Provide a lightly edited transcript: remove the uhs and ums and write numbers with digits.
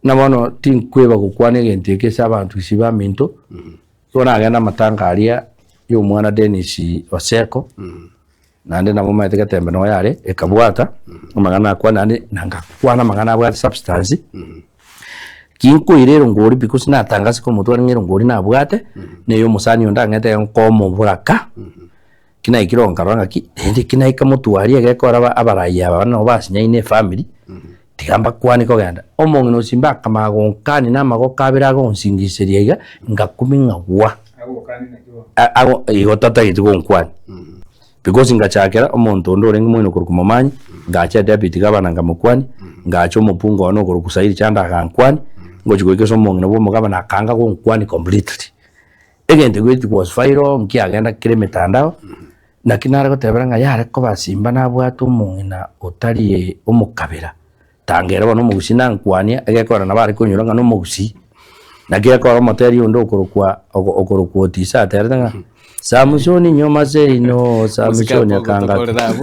na bono tinkweba gukwana egento ekesa abantu isiba minto bona agenda matanga aria yo mwana Dennis Oseko nande nabo maite gatembe no yare ekabwata amagana akwa nande nanga kwana magana abwa substance kinko irero ngori because natangase ko mutwara ngero ngori nabwate neyo musani ondangete nkomo buraka kina ikironga ranga ki ndi kina ikamutwari agekora abaraya bana basinyaine family tigamba kwani ko ganda omongi no simba kamagonkani namago kabira go nsingiseriega ngakuminga wa ago igotata gitugo nkwani because ngachakera omonto ndo rengi moino kuruku mamanyi ngacha deputy gabana ngamukwani ngacho mupungo ono kuruku sairi chanda kankwani ngochiko so mongi nabo mugabana kanga go nkwani completely egente gwiti was viral nki agenda kire mitandao na kinara ko teberanga yare ko basimba nabwatu mongi na otari omukabira tangera bono mugusina nkwani agekora nabari kunyuranga no mugusi nagekora moteri undo okorokwa tisa teranga Samusoni nyoma zeri no Samusoni akanga